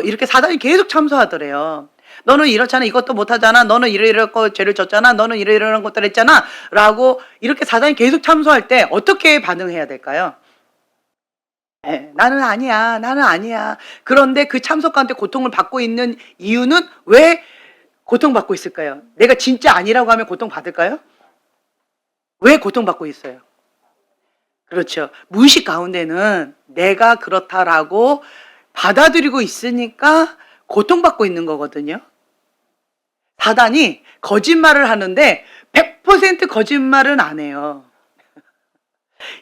이렇게 사단이 계속 참소하더래요. 너는 이렇잖아, 이것도 못하잖아, 너는 이런 거 죄를 졌잖아, 너는 이런 것들 했잖아 라고 이렇게 사단이 계속 참소할 때 어떻게 반응해야 될까요? 나는 아니야. 그런데 그 참소 가운데 고통을 받고 있는 이유는 왜 고통받고 있을까요? 내가 진짜 아니라고 하면 고통받을까요? 왜 고통받고 있어요? 그렇죠. 무의식 가운데는 내가 그렇다라고 받아들이고 있으니까 고통받고 있는 거거든요. 사단이 거짓말을 하는데 100% 거짓말은 안 해요.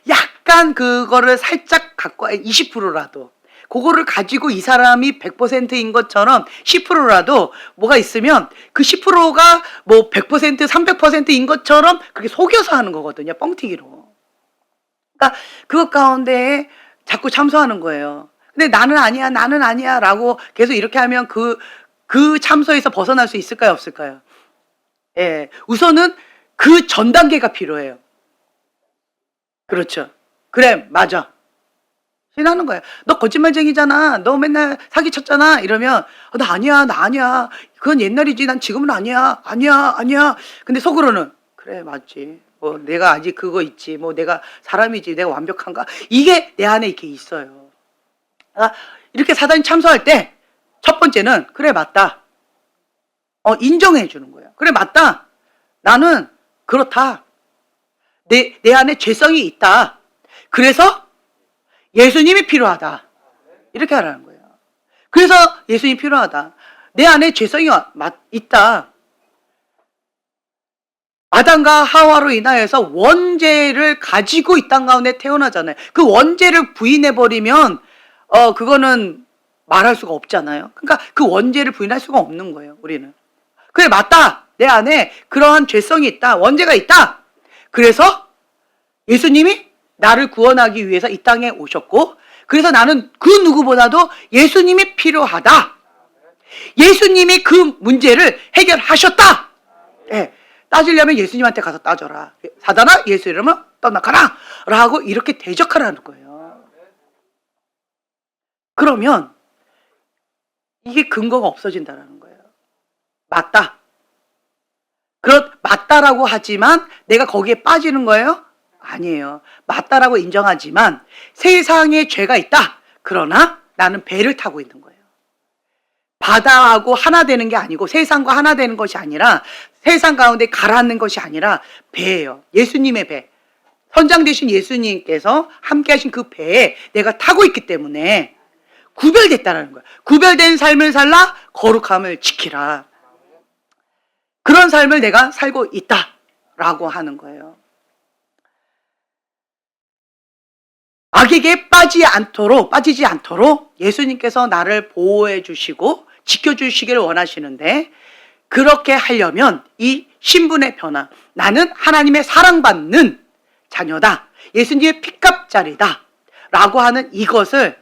약간 그거를 살짝 갖고 20%라도 그거를 가지고 이 사람이 100%인 것처럼 10%라도 뭐가 있으면 그 10%가 뭐 100%, 300%인 것처럼 그렇게 속여서 하는 거거든요. 뻥튀기로. 그러니까 그것 가운데에 자꾸 참소하는 거예요. 근데 나는 아니야 라고 계속 이렇게 하면 그 참소에서 벗어날 수 있을까요, 없을까요? 예. 우선은 그 전 단계가 필요해요. 그렇죠. 그래, 맞아. 신하는 거야. 너 거짓말쟁이잖아. 너 맨날 사기쳤잖아. 이러면 나 아니야. 그건 옛날이지. 난 지금은 아니야. 근데 속으로는 그래, 맞지. 뭐 내가 아직 그거 있지. 뭐 내가 사람이지. 내가 완벽한가? 이게 내 안에 이렇게 있어요. 이렇게 사단이 참소할 때 첫 번째는 그래, 맞다. 인정해 주는 거예요. 그래, 맞다. 나는 그렇다. 내 안에 죄성이 있다. 그래서 예수님이 필요하다. 이렇게 하라는 거예요. 그래서 예수님이 필요하다. 내 안에 죄성이 있다. 아담과 하와로 인하여서 원죄를 가지고 이 땅 가운데 태어나잖아요. 그 원죄를 부인해버리면 그거는 말할 수가 없잖아요. 그러니까 그 원죄를 부인할 수가 없는 거예요. 우리는. 그래, 맞다. 내 안에 그러한 죄성이 있다. 원죄가 있다. 그래서 예수님이 나를 구원하기 위해서 이 땅에 오셨고, 그래서 나는 그 누구보다도 예수님이 필요하다. 예수님이 그 문제를 해결하셨다. 네. 따지려면 예수님한테 가서 따져라. 사단아, 예수 이름으로 떠나가라. 라고 이렇게 대적하라는 거예요. 그러면 이게 근거가 없어진다는 거예요. 맞다. 맞다라고 하지만 내가 거기에 빠지는 거예요? 아니에요. 맞다라고 인정하지만 세상에 죄가 있다. 그러나 나는 배를 타고 있는 거예요. 바다하고 하나 되는 게 아니고 세상과 하나 되는 것이 아니라 세상 가운데 가라앉는 것이 아니라 배예요. 예수님의 배. 선장 되신 예수님께서 함께 하신 그 배에 내가 타고 있기 때문에 구별됐다는 거예요. 구별된 삶을 살라 거룩함을 지키라. 그런 삶을 내가 살고 있다라고 하는 거예요. 악에게 빠지지 않도록 예수님께서 나를 보호해 주시고 지켜주시기를 원하시는데, 그렇게 하려면 이 신분의 변화, 나는 하나님의 사랑받는 자녀다, 예수님의 피값자리다 라고 하는 이것을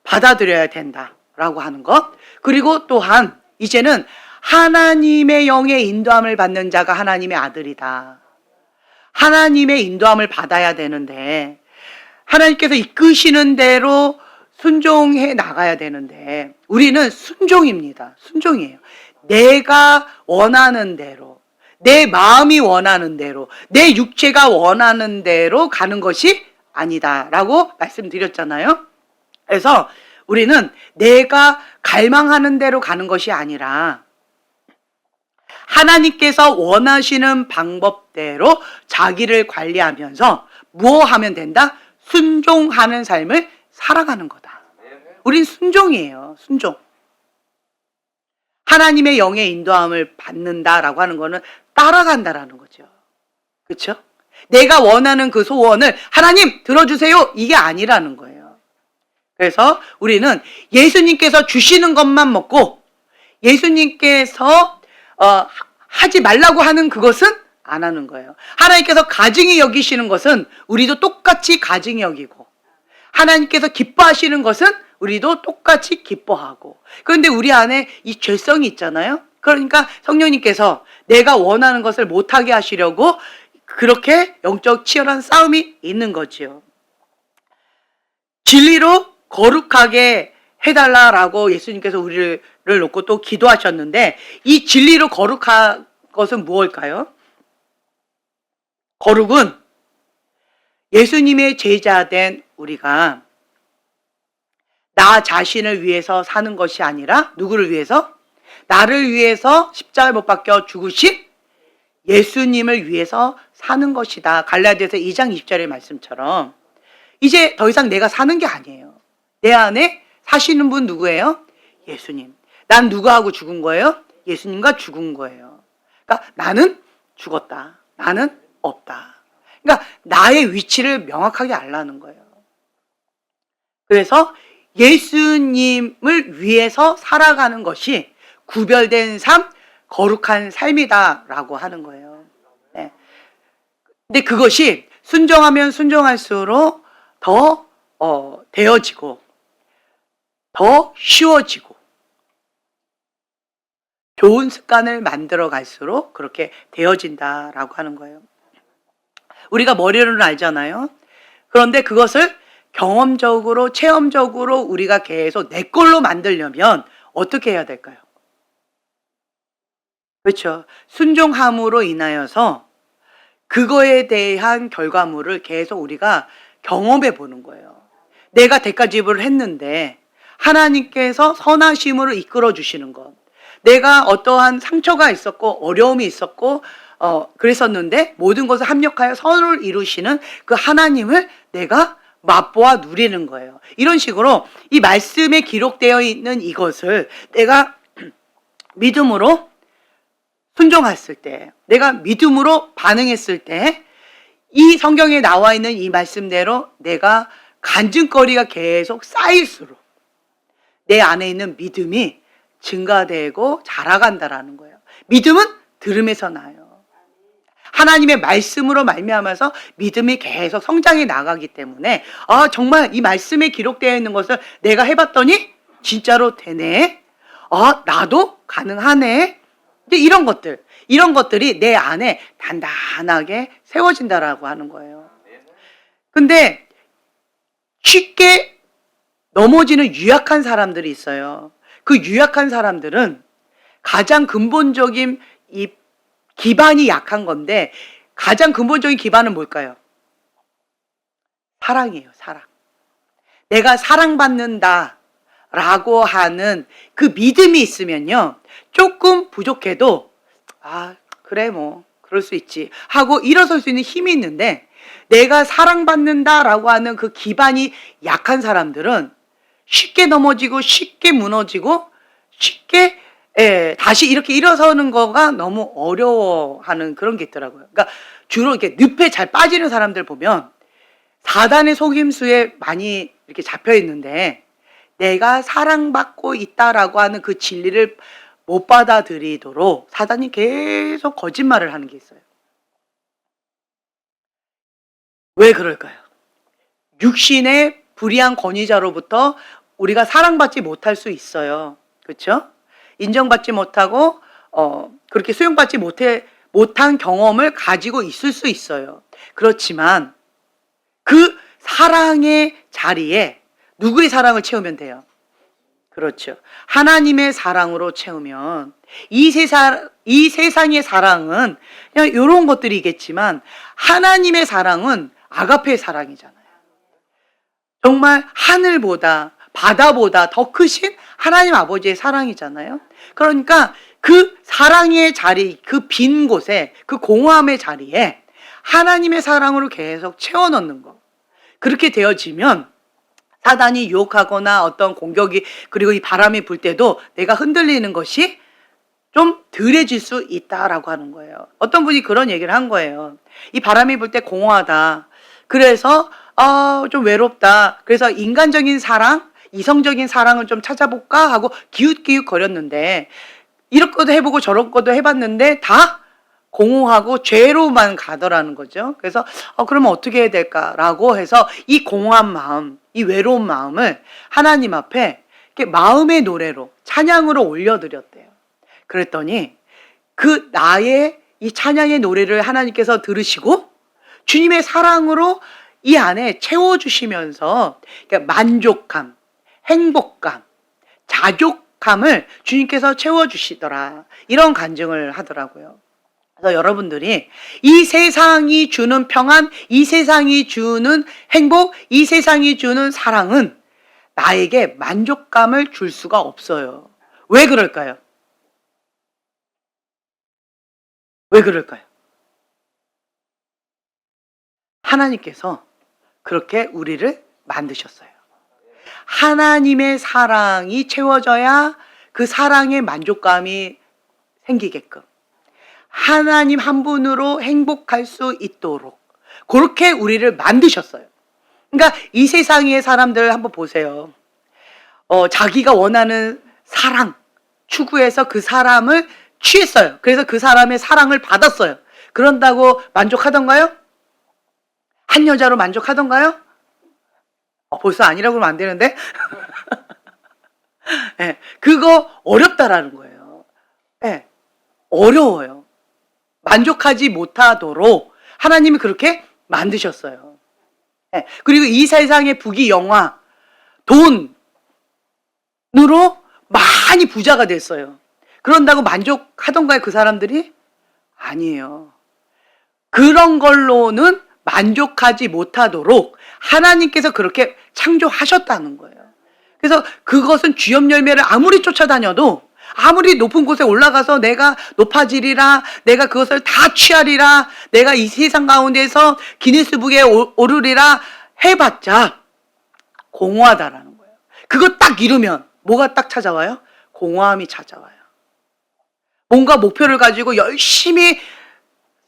받아들여야 된다라고 하는 것. 그리고 또한 이제는 하나님의 영의 인도함을 받는 자가 하나님의 아들이다. 하나님의 인도함을 받아야 되는데 하나님께서 이끄시는 대로 순종해 나가야 되는데 우리는 순종입니다. 순종이에요. 내가 원하는 대로, 내 마음이 원하는 대로, 내 육체가 원하는 대로 가는 것이 아니다라고 말씀드렸잖아요. 그래서 우리는 내가 갈망하는 대로 가는 것이 아니라 하나님께서 원하시는 방법대로 자기를 관리하면서 뭐 하면 된다? 순종하는 삶을 살아가는 거다. 우린 순종이에요. 순종. 하나님의 영의 인도함을 받는다라고 하는 거는 따라간다라는 거죠. 그렇죠? 내가 원하는 그 소원을 하나님 들어주세요, 이게 아니라는 거예요. 그래서 우리는 예수님께서 주시는 것만 먹고 예수님께서 하지 말라고 하는 그것은 안 하는 거예요. 하나님께서 가증히 여기시는 것은 우리도 똑같이 가증히 여기고, 하나님께서 기뻐하시는 것은 우리도 똑같이 기뻐하고. 그런데 우리 안에 이 죄성이 있잖아요. 그러니까 성령님께서 내가 원하는 것을 못하게 하시려고 그렇게 영적 치열한 싸움이 있는 거지요. 진리로 거룩하게 해달라라고 예수님께서 우리를 놓고 또 기도하셨는데, 이 진리로 거룩한 것은 무엇일까요? 거룩은 예수님의 제자된 우리가 나 자신을 위해서 사는 것이 아니라 누구를 위해서? 나를 위해서 십자가에 못 박혀 죽으신 예수님을 위해서 사는 것이다. 갈라디아서 2장 20절의 말씀처럼 이제 더 이상 내가 사는 게 아니에요. 내 안에 사시는 분 누구예요? 예수님. 난 누구하고 죽은 거예요? 예수님과 죽은 거예요. 그러니까 나는 죽었다. 나는 없다. 그러니까 나의 위치를 명확하게 알라는 거예요. 그래서 예수님을 위해서 살아가는 것이 구별된 삶, 거룩한 삶이다라고 하는 거예요. 네. 근데 그것이 순종하면 순종할수록 더 되어지고 더 쉬워지고 좋은 습관을 만들어 갈수록 그렇게 되어진다라고 하는 거예요. 우리가 머리로는 알잖아요. 그런데 그것을 경험적으로 체험적으로 우리가 계속 내 걸로 만들려면 어떻게 해야 될까요? 그렇죠. 순종함으로 인하여서 그거에 대한 결과물을 계속 우리가 경험해 보는 거예요. 내가 대가 지불을 했는데 하나님께서 선하심으로 이끌어 주시는 것. 내가 어떠한 상처가 있었고 어려움이 있었고 그랬었는데 모든 것을 합력하여 선을 이루시는 그 하나님을 내가 맛보아 누리는 거예요. 이런 식으로 이 말씀에 기록되어 있는 이것을 내가 믿음으로 순종했을 때, 내가 믿음으로 반응했을 때, 이 성경에 나와 있는 이 말씀대로 내가 간증거리가 계속 쌓일수록 내 안에 있는 믿음이 증가되고 자라간다라는 거예요. 믿음은 들음에서 나요. 하나님의 말씀으로 말미암아서 믿음이 계속 성장해 나가기 때문에 정말 이 말씀에 기록되어 있는 것을 내가 해봤더니 진짜로 되네. 나도 가능하네. 이제 이런 것들이 내 안에 단단하게 세워진다라고 하는 거예요. 근데 쉽게 넘어지는 유약한 사람들이 있어요. 그 유약한 사람들은 가장 근본적인 이 기반이 약한 건데 가장 근본적인 기반은 뭘까요? 사랑이에요. 사랑. 내가 사랑받는다 라고 하는 그 믿음이 있으면요, 조금 부족해도 그래 뭐 그럴 수 있지 하고 일어설 수 있는 힘이 있는데, 내가 사랑받는다 라고 하는 그 기반이 약한 사람들은 쉽게 넘어지고 쉽게 무너지고 쉽게 다시 이렇게 일어서는 거가 너무 어려워하는 그런 게 있더라고요. 그러니까 주로 이렇게 늪에 잘 빠지는 사람들 보면 사단의 속임수에 많이 이렇게 잡혀 있는데, 내가 사랑받고 있다라고 하는 그 진리를 못 받아들이도록 사단이 계속 거짓말을 하는 게 있어요. 왜 그럴까요? 육신의 불의한 권위자로부터 우리가 사랑받지 못할 수 있어요. 그렇죠? 인정받지 못하고 그렇게 수용받지 못한 경험을 가지고 있을 수 있어요. 그렇지만 그 사랑의 자리에 누구의 사랑을 채우면 돼요? 그렇죠. 하나님의 사랑으로 채우면 이 세상의 사랑은 그냥 이런 것들이겠지만 하나님의 사랑은 아가페의 사랑이잖아요. 정말 하늘보다 바다보다 더 크신 하나님 아버지의 사랑이잖아요. 그러니까 그 사랑의 자리, 그 빈 곳에, 그 공허함의 자리에 하나님의 사랑으로 계속 채워넣는 거. 그렇게 되어지면 사단이 유혹하거나 어떤 공격이, 그리고 이 바람이 불 때도 내가 흔들리는 것이 좀 덜해질 수 있다라고 하는 거예요. 어떤 분이 그런 얘기를 한 거예요. 이 바람이 불 때 공허하다. 그래서 좀 외롭다. 그래서 인간적인 사랑, 이성적인 사랑을 좀 찾아볼까 하고 기웃기웃 거렸는데, 이런 것도 해보고 저런 것도 해봤는데 다 공허하고 죄로만 가더라는 거죠. 그래서 그러면 어떻게 해야 될까라고 해서 이 공허한 마음, 이 외로운 마음을 하나님 앞에 이렇게 마음의 노래로, 찬양으로 올려드렸대요. 그랬더니 그 나의 이 찬양의 노래를 하나님께서 들으시고 주님의 사랑으로 이 안에 채워주시면서 만족감, 행복감, 자족감을 주님께서 채워주시더라. 이런 간증을 하더라고요. 그래서 여러분들이 이 세상이 주는 평안, 이 세상이 주는 행복, 이 세상이 주는 사랑은 나에게 만족감을 줄 수가 없어요. 왜 그럴까요? 왜 그럴까요? 하나님께서 그렇게 우리를 만드셨어요. 하나님의 사랑이 채워져야 그 사랑의 만족감이 생기게끔 하나님 한 분으로 행복할 수 있도록 그렇게 우리를 만드셨어요. 그러니까 이 세상의 사람들 한번 보세요. 자기가 원하는 사랑 추구해서 그 사람을 취했어요. 그래서 그 사람의 사랑을 받았어요. 그런다고 만족하던가요? 한 여자로 만족하던가요? 벌써 아니라고 그러면 안 되는데? 네, 그거 어렵다라는 거예요. 네, 어려워요. 만족하지 못하도록 하나님이 그렇게 만드셨어요. 네, 그리고 이 세상의 부귀 영화, 돈으로 많이 부자가 됐어요. 그런다고 만족하던가요, 그 사람들이? 아니에요. 그런 걸로는 만족하지 못하도록 하나님께서 그렇게 창조하셨다는 거예요. 그래서 그것은 주엽 열매를 아무리 쫓아다녀도 아무리 높은 곳에 올라가서 내가 높아지리라, 내가 그것을 다 취하리라, 내가 이 세상 가운데서 기네스북에 오르리라 해봤자 공허하다라는 거예요. 그거 딱 이루면 뭐가 딱 찾아와요? 공허함이 찾아와요. 뭔가 목표를 가지고 열심히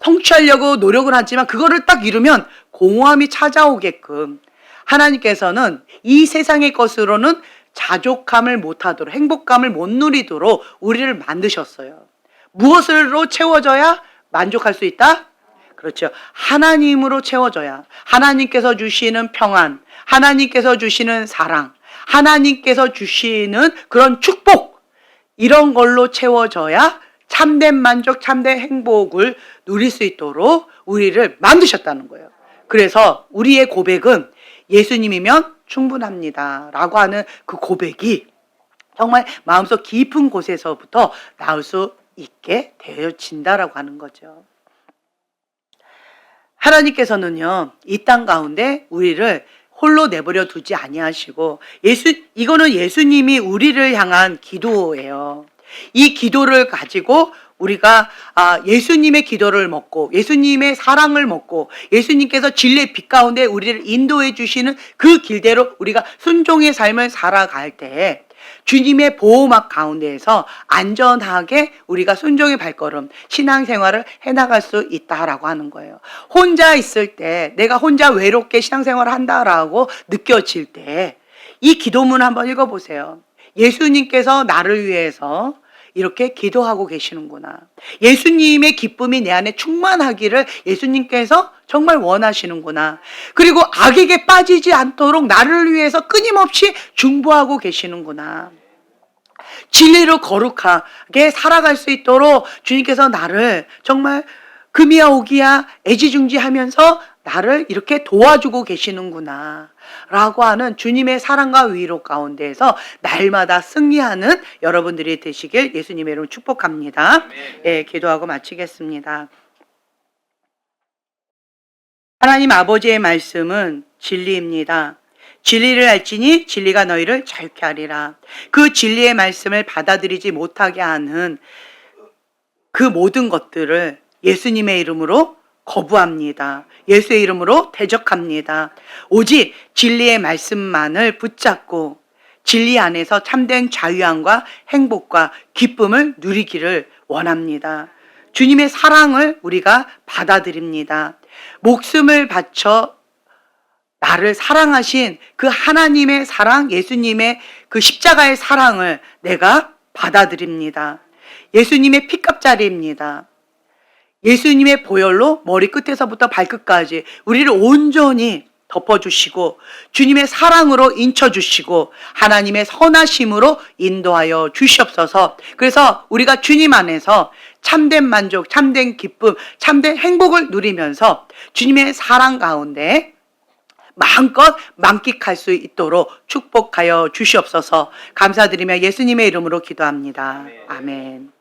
성취하려고 노력을 하지만 그거를 딱 이루면 공허함이 찾아오게끔 하나님께서는 이 세상의 것으로는 자족함을 못하도록, 행복감을 못 누리도록 우리를 만드셨어요. 무엇으로 채워져야 만족할 수 있다? 그렇죠. 하나님으로 채워져야 하나님께서 주시는 평안, 하나님께서 주시는 사랑, 하나님께서 주시는 그런 축복, 이런 걸로 채워져야 참된 만족, 참된 행복을 누릴 수 있도록 우리를 만드셨다는 거예요. 그래서 우리의 고백은 예수님이면 충분합니다 라고 하는 그 고백이 정말 마음속 깊은 곳에서부터 나올 수 있게 되어진다라고 하는 거죠. 하나님께서는요, 이 땅 가운데 우리를 홀로 내버려 두지 아니하시고 이거는 예수님이 우리를 향한 기도예요. 이 기도를 가지고 우리가 예수님의 기도를 먹고 예수님의 사랑을 먹고 예수님께서 진리의 빛 가운데 우리를 인도해 주시는 그 길대로 우리가 순종의 삶을 살아갈 때 주님의 보호막 가운데에서 안전하게 우리가 순종의 발걸음, 신앙생활을 해나갈 수 있다라고 하는 거예요. 혼자 있을 때 내가 혼자 외롭게 신앙생활을 한다라고 느껴질 때 이 기도문 한번 읽어보세요. 예수님께서 나를 위해서 이렇게 기도하고 계시는구나. 예수님의 기쁨이 내 안에 충만하기를 예수님께서 정말 원하시는구나. 그리고 악에게 빠지지 않도록 나를 위해서 끊임없이 중보하고 계시는구나. 진리로 거룩하게 살아갈 수 있도록 주님께서 나를 정말 금이야 오기야 애지중지하면서 나를 이렇게 도와주고 계시는구나 라고 하는 주님의 사랑과 위로 가운데에서 날마다 승리하는 여러분들이 되시길 예수님의 이름으로 축복합니다. 예, 기도하고 마치겠습니다. 하나님 아버지의 말씀은 진리입니다. 진리를 알지니 진리가 너희를 자유케 하리라. 그 진리의 말씀을 받아들이지 못하게 하는 그 모든 것들을 예수님의 이름으로 거부합니다. 예수의 이름으로 대적합니다. 오직 진리의 말씀만을 붙잡고 진리 안에서 참된 자유함과 행복과 기쁨을 누리기를 원합니다. 주님의 사랑을 우리가 받아들입니다. 목숨을 바쳐 나를 사랑하신 그 하나님의 사랑, 예수님의 그 십자가의 사랑을 내가 받아들입니다. 예수님의 피값자리입니다. 예수님의 보혈로 머리 끝에서부터 발끝까지 우리를 온전히 덮어주시고 주님의 사랑으로 인쳐주시고 하나님의 선하심으로 인도하여 주시옵소서. 그래서 우리가 주님 안에서 참된 만족, 참된 기쁨, 참된 행복을 누리면서 주님의 사랑 가운데 마음껏 만끽할 수 있도록 축복하여 주시옵소서. 감사드리며 예수님의 이름으로 기도합니다. 아멘.